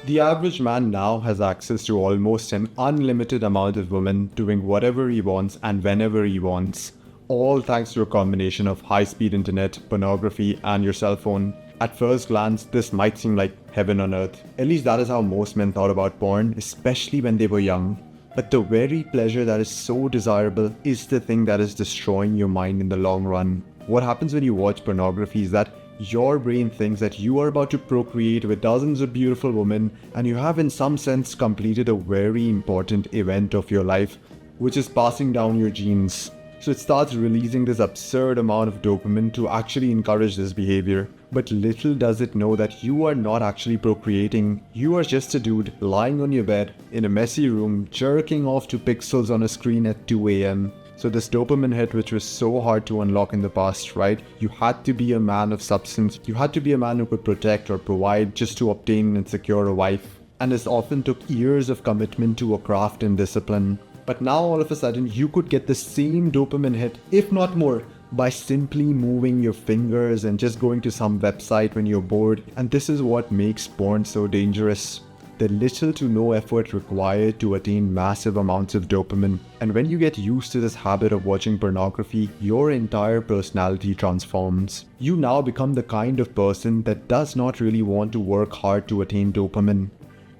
The average man now has access to almost an unlimited amount of women doing whatever he wants and whenever he wants, all thanks to a combination of high-speed internet, pornography, and your cell phone. At first glance, this might seem like heaven on earth. At least that is how most men thought about porn, especially when they were young. But the very pleasure that is so desirable is the thing that is destroying your mind in the long run. What happens when you watch pornography is that your brain thinks that you are about to procreate with dozens of beautiful women, and you have in some sense completed a very important event of your life, which is passing down your genes. So it starts releasing this absurd amount of dopamine to actually encourage this behavior. But little does it know that you are not actually procreating. You are just a dude lying on your bed in a messy room jerking off to pixels on a screen at 2 a.m. So this dopamine hit, which was so hard to unlock in the past, right? You had to be a man of substance. You had to be a man who could protect or provide just to obtain and secure a wife. And this often took years of commitment to a craft and discipline. But now all of a sudden you could get the same dopamine hit, if not more, by simply moving your fingers and just going to some website when you're bored. And this is what makes porn so dangerous. The little to no effort required to attain massive amounts of dopamine. And when you get used to this habit of watching pornography, your entire personality transforms. You now become the kind of person that does not really want to work hard to attain dopamine.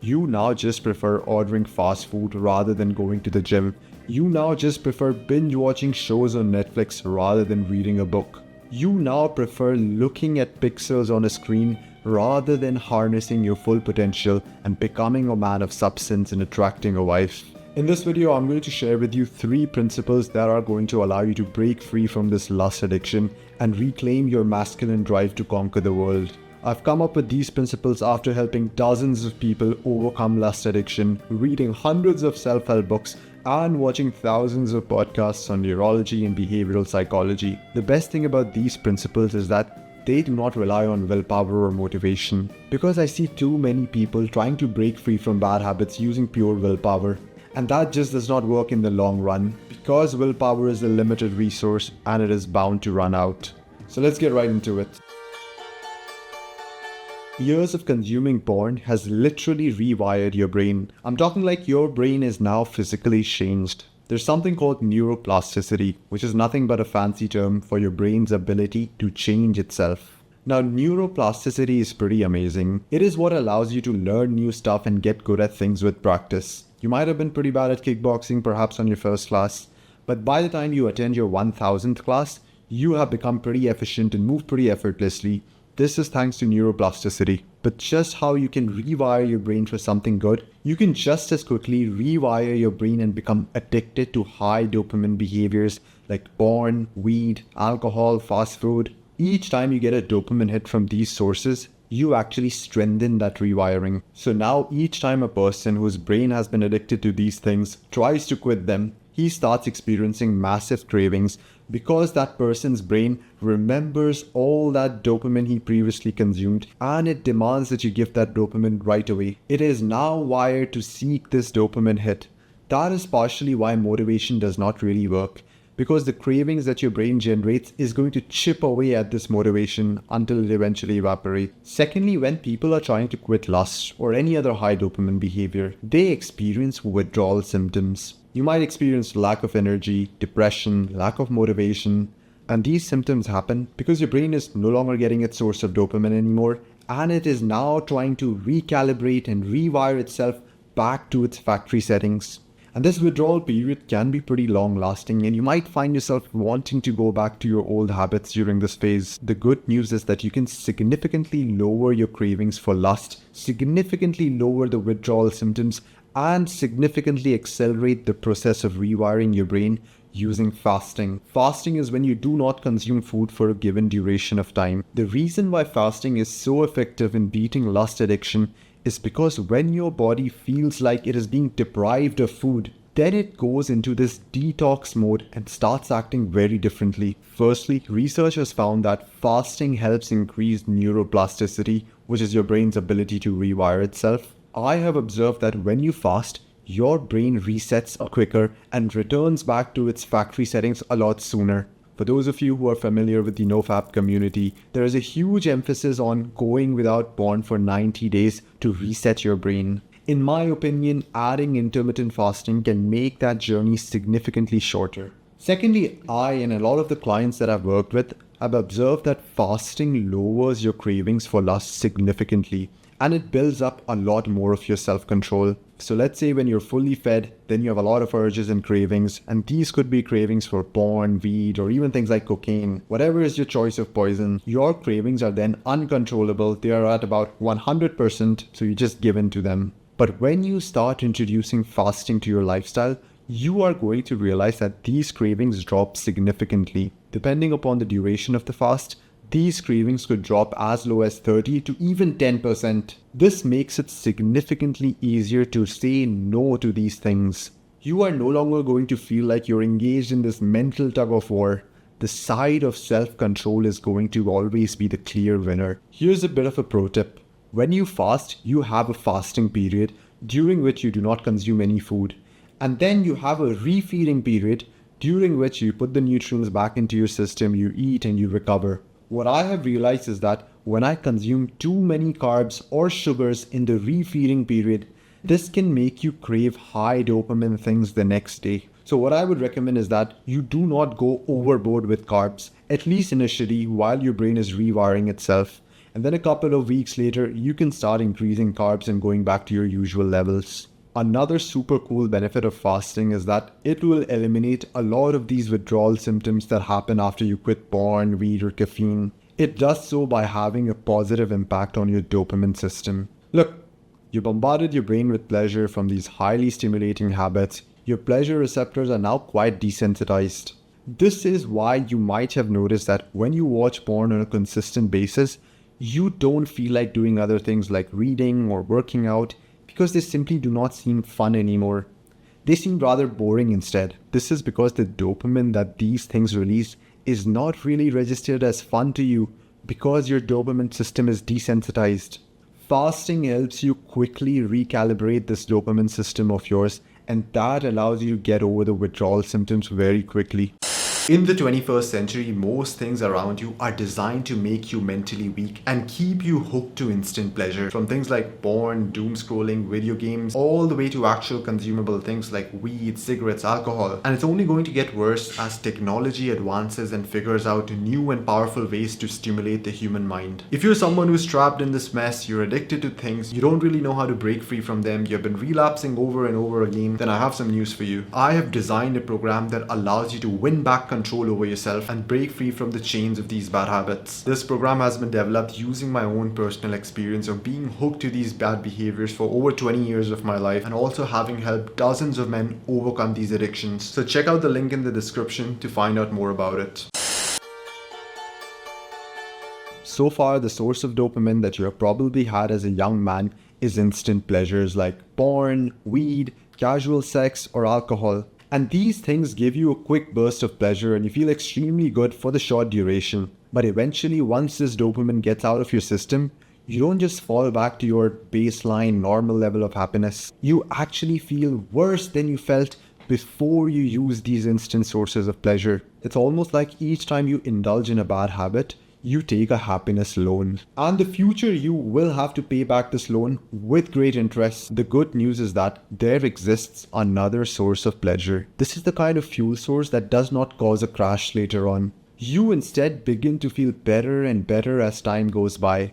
You now just prefer ordering fast food rather than going to the gym. You now just prefer binge watching shows on Netflix rather than reading a book. You now prefer looking at pixels on a screen rather than harnessing your full potential and becoming a man of substance and attracting a wife. In this video, I'm going to share with you 3 principles that are going to allow you to break free from this lust addiction and reclaim your masculine drive to conquer the world. I've come up with these principles after helping dozens of people overcome lust addiction, reading hundreds of self-help books, and watching thousands of podcasts on neurology and behavioral psychology. The best thing about these principles is that they do not rely on willpower or motivation, because I see too many people trying to break free from bad habits using pure willpower. And that just does not work in the long run, because willpower is a limited resource and it is bound to run out. So let's get right into it. Years of consuming porn has literally rewired your brain. I'm talking like your brain is now physically changed. There's something called neuroplasticity, which is nothing but a fancy term for your brain's ability to change itself. Now, neuroplasticity is pretty amazing. It is what allows you to learn new stuff and get good at things with practice. You might have been pretty bad at kickboxing perhaps on your first class, but by the time you attend your 1000th class, you have become pretty efficient and move pretty effortlessly. This is thanks to neuroplasticity. But just how you can rewire your brain for something good, you can just as quickly rewire your brain and become addicted to high dopamine behaviors like porn, weed, alcohol, fast food. Each time you get a dopamine hit from these sources, you actually strengthen that rewiring. So now each time a person whose brain has been addicted to these things tries to quit them, he starts experiencing massive cravings because that person's brain remembers all that dopamine he previously consumed, and it demands that you give that dopamine right away. It is now wired to seek this dopamine hit. That is partially why motivation does not really work, because the cravings that your brain generates is going to chip away at this motivation until it eventually evaporates. Secondly, when people are trying to quit lust or any other high dopamine behavior, they experience withdrawal symptoms. You might experience lack of energy, depression, lack of motivation, and these symptoms happen because your brain is no longer getting its source of dopamine anymore, and it is now trying to recalibrate and rewire itself back to its factory settings. And this withdrawal period can be pretty long lasting, and you might find yourself wanting to go back to your old habits during this phase. The good news is that you can significantly lower your cravings for lust, significantly lower the withdrawal symptoms, and significantly accelerate the process of rewiring your brain using fasting. Fasting is when you do not consume food for a given duration of time. The reason why fasting is so effective in beating lust addiction is because when your body feels like it is being deprived of food, then it goes into this detox mode and starts acting very differently. Firstly, researchers found that fasting helps increase neuroplasticity, which is your brain's ability to rewire itself. I have observed that when you fast, your brain resets quicker and returns back to its factory settings a lot sooner. For those of you who are familiar with the NoFap community, there is a huge emphasis on going without porn for 90 days to reset your brain. In my opinion, adding intermittent fasting can make that journey significantly shorter. Secondly, I and a lot of the clients that I've worked with have observed that fasting lowers your cravings for lust significantly, and it builds up a lot more of your self-control. So let's say when you're fully fed, then you have a lot of urges and cravings, and these could be cravings for porn, weed, or even things like cocaine. Whatever is your choice of poison, your cravings are then uncontrollable. They are at about 100%, so you just give in to them. But when you start introducing fasting to your lifestyle, you are going to realize that these cravings drop significantly. Depending upon the duration of the fast, these cravings could drop as low as 30 to even 10%. This makes it significantly easier to say no to these things. You are no longer going to feel like you're engaged in this mental tug of war. The side of self-control is going to always be the clear winner. Here's a bit of a pro tip. When you fast, you have a fasting period during which you do not consume any food. And then you have a refeeding period during which you put the nutrients back into your system, you eat and you recover. What I have realized is that when I consume too many carbs or sugars in the refeeding period, this can make you crave high dopamine things the next day. So what I would recommend is that you do not go overboard with carbs, at least initially while your brain is rewiring itself. And then a couple of weeks later, you can start increasing carbs and going back to your usual levels. Another super cool benefit of fasting is that it will eliminate a lot of these withdrawal symptoms that happen after you quit porn, weed, or caffeine. It does so by having a positive impact on your dopamine system. Look, you bombarded your brain with pleasure from these highly stimulating habits. Your pleasure receptors are now quite desensitized. This is why you might have noticed that when you watch porn on a consistent basis, you don't feel like doing other things like reading or working out, because they simply do not seem fun anymore. They seem rather boring instead. This is because the dopamine that these things release is not really registered as fun to you because your dopamine system is desensitized. Fasting helps you quickly recalibrate this dopamine system of yours, and that allows you to get over the withdrawal symptoms very quickly. In the 21st century, most things around you are designed to make you mentally weak and keep you hooked to instant pleasure. From things like porn, doom scrolling, video games, all the way to actual consumable things like weed, cigarettes, alcohol. And it's only going to get worse as technology advances and figures out new and powerful ways to stimulate the human mind. If you're someone who's trapped in this mess, you're addicted to things, you don't really know how to break free from them, you've been relapsing over and over again, then I have some news for you. I have designed a program that allows you to win back control over yourself and break free from the chains of these bad habits. This program has been developed using my own personal experience of being hooked to these bad behaviors for over 20 years of my life, and also having helped dozens of men overcome these addictions. So check out the link in the description to find out more about it. So far, the source of dopamine that you have probably had as a young man is instant pleasures like porn, weed, casual sex, or alcohol. And these things give you a quick burst of pleasure and you feel extremely good for the short duration. But eventually, once this dopamine gets out of your system, you don't just fall back to your baseline normal level of happiness. You actually feel worse than you felt before you use these instant sources of pleasure. It's almost like each time you indulge in a bad habit, you take a happiness loan. And the future you will have to pay back this loan with great interest. The good news is that there exists another source of pleasure. This is the kind of fuel source that does not cause a crash later on. You instead begin to feel better and better as time goes by.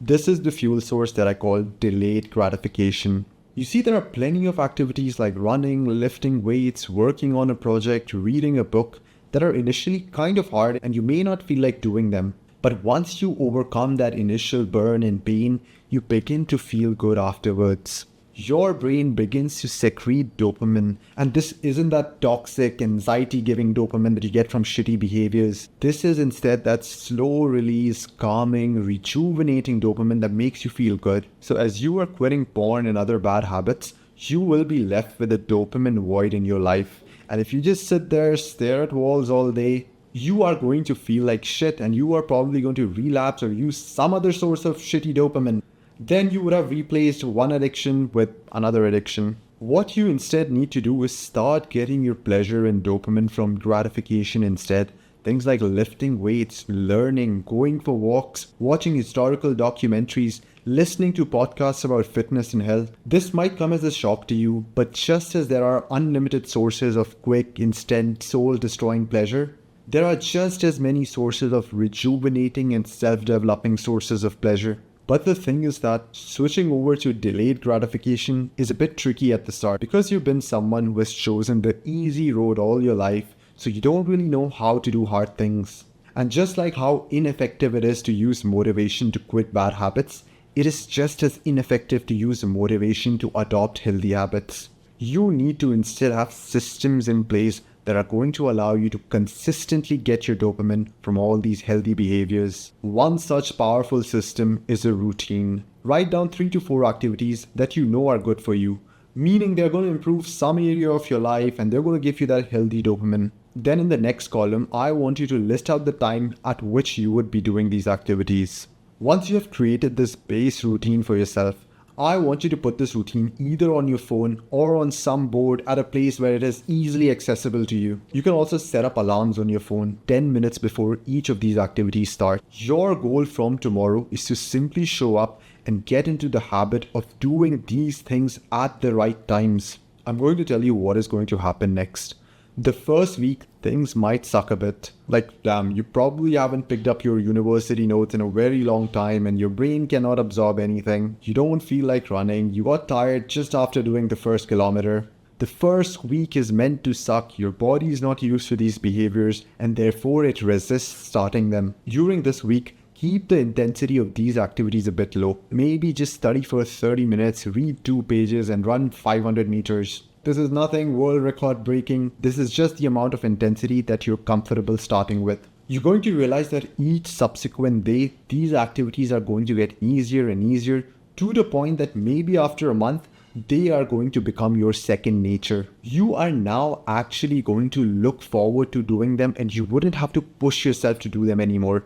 This is the fuel source that I call delayed gratification. You see, there are plenty of activities like running, lifting weights, working on a project, reading a book that are initially kind of hard and you may not feel like doing them. But once you overcome that initial burn and pain, you begin to feel good afterwards. Your brain begins to secrete dopamine, and this isn't that toxic, anxiety-giving dopamine that you get from shitty behaviors. This is instead that slow release, calming, rejuvenating dopamine that makes you feel good. So as you are quitting porn and other bad habits, you will be left with a dopamine void in your life. And if you just sit there, stare at walls all day, you are going to feel like shit and you are probably going to relapse or use some other source of shitty dopamine. Then you would have replaced one addiction with another addiction. What you instead need to do is start getting your pleasure and dopamine from gratification instead. Things like lifting weights, learning, going for walks, watching historical documentaries, listening to podcasts about fitness and health. This might come as a shock to you, but just as there are unlimited sources of quick, instant, soul-destroying pleasure, there are just as many sources of rejuvenating and self-developing sources of pleasure. But the thing is that switching over to delayed gratification is a bit tricky at the start because you've been someone who has chosen the easy road all your life, so you don't really know how to do hard things. And just like how ineffective it is to use motivation to quit bad habits, it is just as ineffective to use motivation to adopt healthy habits. You need to instead have systems in place that are going to allow you to consistently get your dopamine from all these healthy behaviors. One such powerful system is a routine. Write down 3 to 4 activities that you know are good for you, meaning they're going to improve some area of your life and they're going to give you that healthy dopamine. Then in the next column, I want you to list out the time at which you would be doing these activities. Once you have created this base routine for yourself, I want you to put this routine either on your phone or on some board at a place where it is easily accessible to you. You can also set up alarms on your phone 10 minutes before each of these activities start. Your goal from tomorrow is to simply show up and get into the habit of doing these things at the right times. I'm going to tell you what is going to happen next. The first week, things might suck a bit. Like, damn, you probably haven't picked up your university notes in a very long time and your brain cannot absorb anything. You don't feel like running. You got tired just after doing the first kilometer. The first week is meant to suck. Your body is not used to these behaviors and therefore it resists starting them. During this week, keep the intensity of these activities a bit low. Maybe just study for 30 minutes, read 2 pages and run 500 meters. This is nothing world record breaking. This is just the amount of intensity that you're comfortable starting with. You're going to realize that each subsequent day, these activities are going to get easier and easier to the point that maybe after a month, they are going to become your second nature. You are now actually going to look forward to doing them and you wouldn't have to push yourself to do them anymore.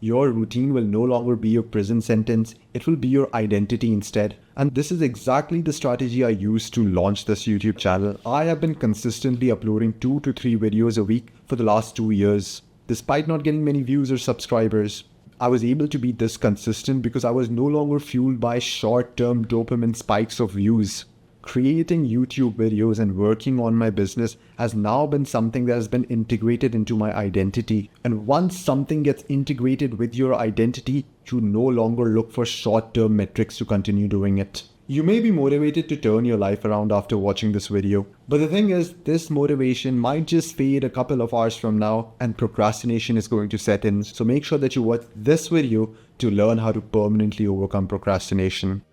Your routine will no longer be your prison sentence, it will be your identity instead. And this is exactly the strategy I used to launch this YouTube channel. I have been consistently uploading 2 to 3 videos a week for the last 2 years. Despite not getting many views or subscribers, I was able to be this consistent because I was no longer fueled by short-term dopamine spikes of views. Creating YouTube videos and working on my business has now been something that has been integrated into my identity. And once something gets integrated with your identity, you no longer look for short-term metrics to continue doing it. You may be motivated to turn your life around after watching this video, but the thing is, this motivation might just fade a couple of hours from now and procrastination is going to set in. So make sure that you watch this video to learn how to permanently overcome procrastination.